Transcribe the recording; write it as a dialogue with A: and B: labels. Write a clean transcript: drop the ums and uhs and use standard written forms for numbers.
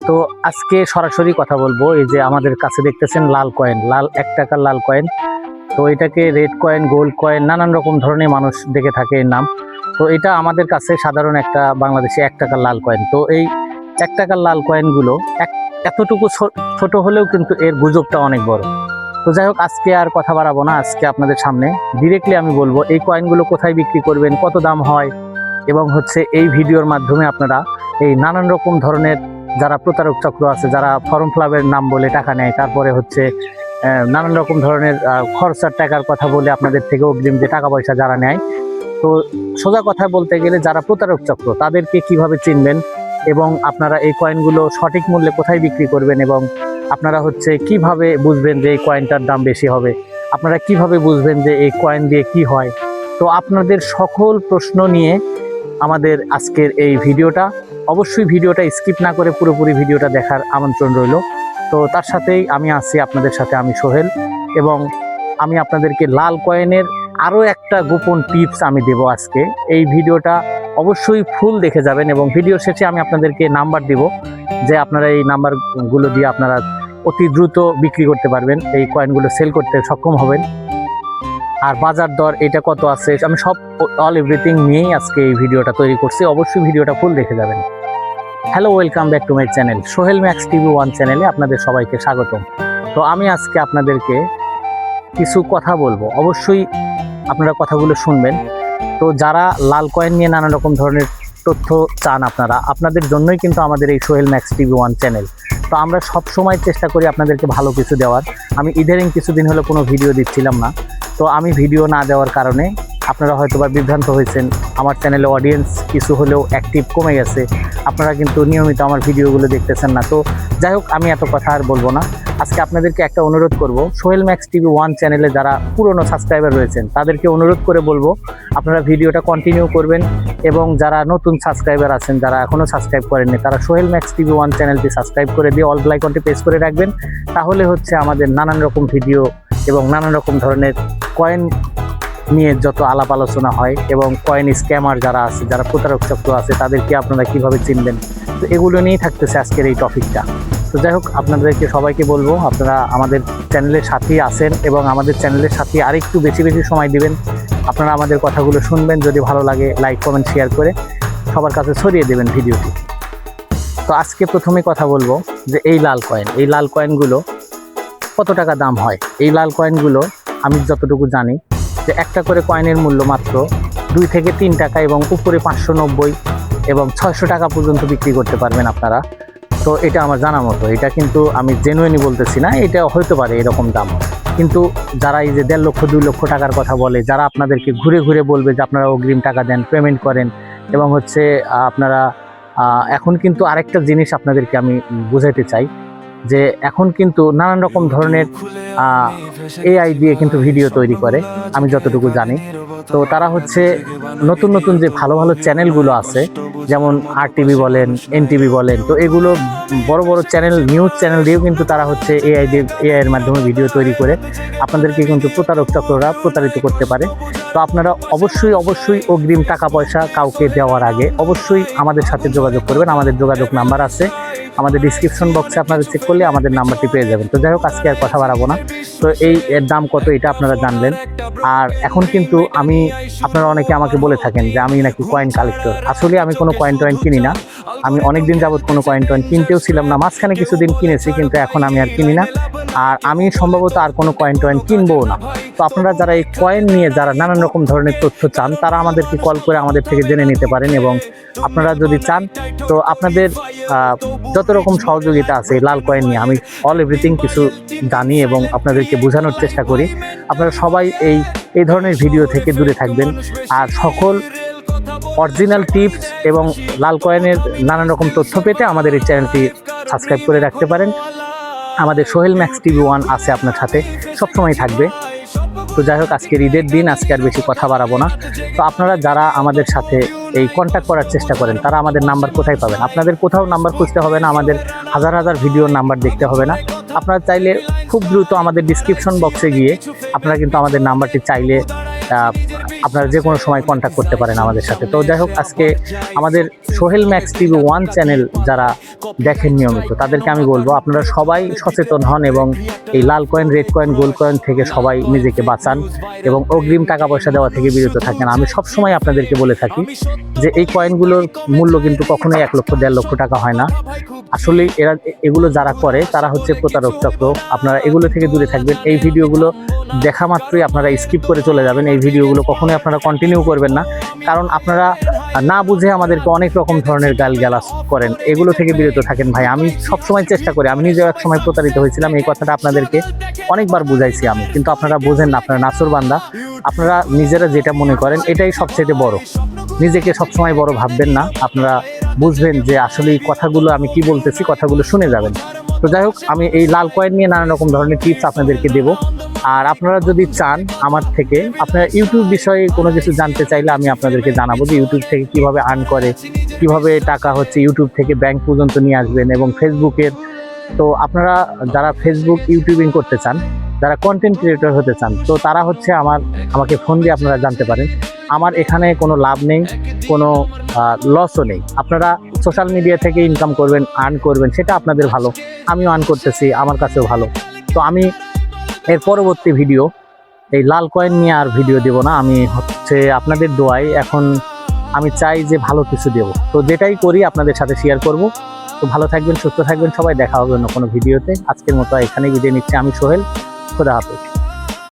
A: তো আজকে সরাসরি কথা বলবো। এই যে আমাদের কাছে দেখতেছেন লাল কয়েন, লাল 1 টাকার লাল কয়েন। তো এটাকে রেড কয়েন, গোল্ড কয়েন, নানান রকম ধরনের মানুষ দেখে থাকে এর নাম। তো এটা আমাদের কাছে সাধারণ একটা বাংলাদেশে 1 টাকার লাল কয়েন। তো এই 1 টাকার লাল কয়েনগুলো এতটুকু ছোট হলেও কিন্তু এর গুজবটা অনেক বড়। তো যাই হোক, আজকে আর কথা বাড়াবো না। আজকে আপনাদের সামনে ডিরেক্টলি আমি বলবো এই কয়েনগুলো কোথায় বিক্রি করবেন, কত দাম হয়, এবং এই ভিডিওর মাধ্যমে আপনারা এই নানান রকম ধরনের যারা প্রতারক চক্র আছে, যারা ফর্ম ফিলাপের নাম বলে টাকা নেয়, তারপরে নানান রকম ধরনের খরচার টাকার কথা বলে আপনাদের থেকে অগ্রিম যে টাকা পয়সা যারা নেয়। তো সোজা কথা বলতে গেলে যারা প্রতারক চক্র তাদেরকে কিভাবে চিনবেন এবং আপনারা এই কয়েনগুলো সঠিক মূল্যে কোথায় বিক্রি করবেন, এবং আপনারা কিভাবে বুঝবেন যে এই কয়েনটার দাম বেশি হবে, আপনারা কিভাবে বুঝবেন যে এই কয়েন দিয়ে কি হয়। তো আপনাদের সকল প্রশ্ন নিয়ে আমাদের আজকের এই ভিডিওটা, অবশ্যই ভিডিওটা স্কিপ না করে পুরোপুরি ভিডিওটা দেখার আমন্ত্রণ রইল। তো তার সাথেই আমি আছি আপনাদের সাথে, আমি সোহেল, এবং আমি আপনাদেরকে লাল কয়েনের আরও একটা গোপন টিপস আমি দেব আজকে। এই ভিডিওটা অবশ্যই ফুল দেখে যাবেন, এবং ভিডিও শেষে আমি আপনাদেরকে নাম্বার দিব, যে আপনারা এই নাম্বারগুলো দিয়ে আপনারা অতি দ্রুত বিক্রি করতে পারবেন, এই কয়েনগুলো সেল করতে সক্ষম হবেন। আর বাজার দর এটা কত আছে, আমি সব অল এভরিথিং নিয়েই আজকে এই ভিডিওটা তৈরি করছি। অবশ্যই ভিডিওটা ফুল দেখে যাবেন। Hello, welcome back to my channel Sohel max TV 1 চ্যানেলে আপনাদের সবাইকে স্বাগতম। তো আমি আজকে আপনাদেরকে কিছু কথা বলবো, অবশ্যই আপনারা কথাগুলো শুনবেন। তো যারা লাল কয়েন নিয়ে নানা রকম ধরনের তথ্য চান, আপনাদের জন্যই কিন্তু আমাদের এই সোহেল ম্যাক্স টিভি 1 চ্যানেল। তো আমরা সব সময় চেষ্টা করি আপনাদেরকে ভালো কিছু দেওয়ার। আমি ইদারিং কিছুদিন হলো কোনো ভিডিও দিচ্ছিলাম না। তো আমি ভিডিও না দেওয়ার কারণে আপনারা হয়তোবা বিভ্রান্ত হয়েছেন, আমার চ্যানেলে অডিয়েন্স কিছু হলেও অ্যাক্টিভ কমে গেছে, আপনারা কিন্তু নিয়মিত আমার ভিডিওগুলো দেখতেছেন না। তো যাই হোক, আমি এত কথা আর বলবো না। আজকে আপনাদেরকে একটা অনুরোধ করব, সোহেল ম্যাক্স টিভি 1 চ্যানেলে যারা পুরনো সাবস্ক্রাইবার রয়েছেন তাদেরকে অনুরোধ করে বলবো আপনারা ভিডিওটা কন্টিনিউ করবেন, এবং যারা নতুন সাবস্ক্রাইবার আছেন, যারা এখনও সাবস্ক্রাইব করেননি, তারা সোহেল ম্যাক্স টিভি 1 চ্যানেলটি সাবস্ক্রাইব করে দিয়ে অল বেল আইকনটি প্রেস করে রাখবেন। তাহলে আমাদের নানান রকম ভিডিও এবং নানান রকম ধরনের কয়েন নিয়ে যত আলাপ আলোচনা হয়, এবং কয়েন স্ক্যামার যারা আছে, যারা প্রতারক চক্র আছে, তাদেরকে আপনারা কিভাবে চিনবেন, তো এগুলো নিয়েই থাকতেছে আজকের এই টপিকটা। তো যাই হোক, আপনাদেরকে সবাইকে বলবো আপনারা আমাদের চ্যানেলের সাথেই আছেন, এবং আমাদের চ্যানেলের সাথে আরেকটু বেশি বেশি সময় দিবেন। আপনারা আমাদের কথাগুলো শুনবেন, যদি ভালো লাগে লাইক কমেন্ট শেয়ার করে সবার কাছে ছড়িয়ে দেবেন ভিডিওটি। তো আজকে প্রথমে কথা বলবো যে এই লাল কয়েনগুলো কত টাকা দাম হয়। এই লাল কয়েনগুলো আমি যতটুকু জানি যে একটা করে কয়েনের মূল্য মাত্র 2 থেকে 3 টাকা, এবং উপরে 590 এবং 600 টাকা পর্যন্ত বিক্রি করতে পারবেন আপনারা। তো এটা আমার জানা মতো, এটা কিন্তু আমি জেনুইনই বলতেছি না, এটা হতে পারে এরকম দাম। কিন্তু যারা এই যে 1.5 লক্ষ 2 লক্ষ টাকার কথা বলে, যারা আপনাদেরকে ঘুরে ঘুরে বলবে যে আপনারা অগ্রিম টাকা দেন, পেমেন্ট করেন, এবং আপনারা এখন কিন্তু আরেকটা জিনিস আপনাদেরকে আমি বুঝাইতে চাই, যে এখন কিন্তু নানান রকম ধরনের এআই দিয়ে কিন্তু ভিডিও তৈরি করে, আমি যতটুকু জানি। তো তারা নতুন নতুন যে ভালো ভালো চ্যানেলগুলো আছে, যেমন RTV বলেন, NTV বলেন, তো এগুলো বড় বড় চ্যানেল, নিউজ চ্যানেল দিয়েও কিন্তু তারা এআই এর মাধ্যমে ভিডিও তৈরি করে আপনাদেরকে কিন্তু প্রতারক চক্ররা প্রতারিত করতে পারে। তো আপনারা অবশ্যই অগ্রিম টাকা পয়সা কাউকে দেওয়ার আগে অবশ্যই আমাদের সাথে যোগাযোগ করবেন। আমাদের যোগাযোগ নাম্বার আছে আমাদের ডিসক্রিপশন বক্সে, আপনারা চেক করলে আমাদের নাম্বারটি পেয়ে যাবেন। তো যাই হোক, আজকে আর কথা বাড়াবো না। তো এর দাম কত এটা আপনারা জানলেন। আর এখন কিন্তু আপনারা অনেকে আমাকে বলে থাকেন যে আমি নাকি কয়েন কালেক্টর। আসলে আমি কোনো কয়েন টয়েন কিনি না। আমি অনেক দিন যাবত কোনো কয়েন টয়েন কিনতেও ছিলাম না, মাঝখানে কিছুদিন কিনেছি, কিন্তু এখন আমি আর কিনি না। আর আমি সম্ভবত আর কোনো কয়েন টয়েন কিনবও না। তো আপনারা যারা এই কয়েন নিয়ে যারা নানান রকম ধরনের তথ্য চান, তারা আমাদেরকে কল করে আমাদের থেকে জেনে নিতে পারেন, এবং আপনারা যদি চান তো আপনাদের যত রকম সহযোগিতা আছে এই লাল কয়েন নিয়ে, আমি অল এভরিথিং কিছু জানি এবং আপনাদেরকে বোঝানোর চেষ্টা করি। আপনারা সবাই এই ধরনের ভিডিও থেকে দূরে থাকবেন, আর সকল অরিজিনাল টিপস এবং লাল কয়েনের নানান রকম তথ্য পেতে আমাদের এই চ্যানেলটি সাবস্ক্রাইব করে রাখতে পারেন। আমাদের সোহেল ম্যাক্স টিভি 1 আছে আপনার সাথে, সবসময় থাকবে। তো যাই হোক, আজকের ঈদের দিন, আজকে আর বেশি কথা বাড়াবো না। তো আপনারা যারা আমাদের সাথে এই কন্ট্যাক্ট করার চেষ্টা করেন, তারা আমাদের নাম্বার কোথায় পাবেন? আপনাদের কোথাও নাম্বার খুঁজতে হবে না, আমাদের হাজার হাজার ভিডিওর নাম্বার দেখতে হবে না। আপনারা চাইলে খুব দ্রুত আমাদের ডিসক্রিপশন বক্সে গিয়ে আপনারা কিন্তু আমাদের নাম্বারটি চাইলে আপনারা যে কোনো সময় কন্ট্যাক্ট করতে পারেন আমাদের সাথে। তো যাই হোক, আজকে আমাদের সোহেল ম্যাক্স টিভি 1 চ্যানেল যারা দেখেন নিয়মিত তাদেরকে আমি বলবো আপনারা সবাই সচেতন হন এবং এই লাল coin, red coin, gold coin থেকে সবাই নিজেকে বাঁচান এবং অগ্রিম টাকা পয়সা দেওয়া থেকে বিরত থাকেন। আমি সবসময় আপনাদেরকে বলে থাকি যে এই কয়েনগুলোর মূল্য কিন্তু কখনোই 1 লক্ষ 1.5 লক্ষ টাকা হয় না। আসলে এগুলো যারা করে তারা হচ্ছে প্রতারক চক্র। আপনারা এগুলো থেকে দূরে থাকবেন। এই ভিডিওগুলো দেখা মাত্রই আপনারা স্কিপ করে চলে যাবেন। এই ভিডিওগুলো কখনোই আপনারা কন্টিনিউ করবেন না, কারণ আপনারা না বুঝে আমাদেরকে অনেক রকম ধরনের গালাগালাজ করেন। এগুলো থেকে বিরত থাকেন ভাই। আমি সবসময় চেষ্টা করি, আমি নিজেও এক সময় প্রতারিত হয়েছিলাম, এই কথাটা আপনাদেরকে অনেকবার বুঝাইছি আমি, কিন্তু আপনারা বোঝেন না, আপনারা নাছর বান্দা। আপনারা নিজেরা যেটা মনে করেন এটাই সবচেয়ে বড়। নিজেকে সবসময় বড় ভাববেন না। আপনারা বুঝবেন যে আসলে এই কথাগুলো আমি কি বলতেছি, কথাগুলো শুনে যাবেন। তো যাই হোক, আমি এই লাল কয়েন নিয়ে নানা রকম ধরনের টিপস আপনাদেরকে দেব। আর আপনারা যদি চান আমার থেকে, আপনারা ইউটিউব বিষয়ে কোনো কিছু জানতে চাইলে আমি আপনাদেরকে জানাবো যে ইউটিউব থেকে কিভাবে আর্ন করে, কিভাবে টাকা হচ্ছে ইউটিউব থেকে ব্যাংক পর্যন্ত নিয়ে আসবেন, এবং ফেসবুকের। তো আপনারা যারা ফেসবুক ইউটিউবিং করতে চান, যারা কন্টেন্ট ক্রিয়েটর হতে চান, তো তারা হচ্ছে আমাকে ফোন দিয়ে আপনারা জানতে পারেন। আমার এখানে কোনো লাভ নেই, কোনো লসও নেই। আপনারা সোশ্যাল মিডিয়া থেকে ইনকাম করবেন, আর্ন করবেন, সেটা আপনাদের ভালো। আমিও আর্ন করতেছি, আমার কাছেও ভালো। তো আমি এর পরবর্তী ভিডিও এই লাল কয়েন নিয়ে আর ভিডিও দেব না। আমি হচ্ছে আপনাদের দোয়ায় এখন আমি চাই যে ভালো কিছু দেব। তো যেটাই করি আপনাদের সাথে শেয়ার করব। তো ভালো থাকবেন, সুস্থ থাকবেন সবাই। দেখা হবে অন্য কোনো ভিডিওতে। আজকের মতো এখানেই বিদায় নিচ্ছি। আমি সোহেল, খোদা হাফেজ।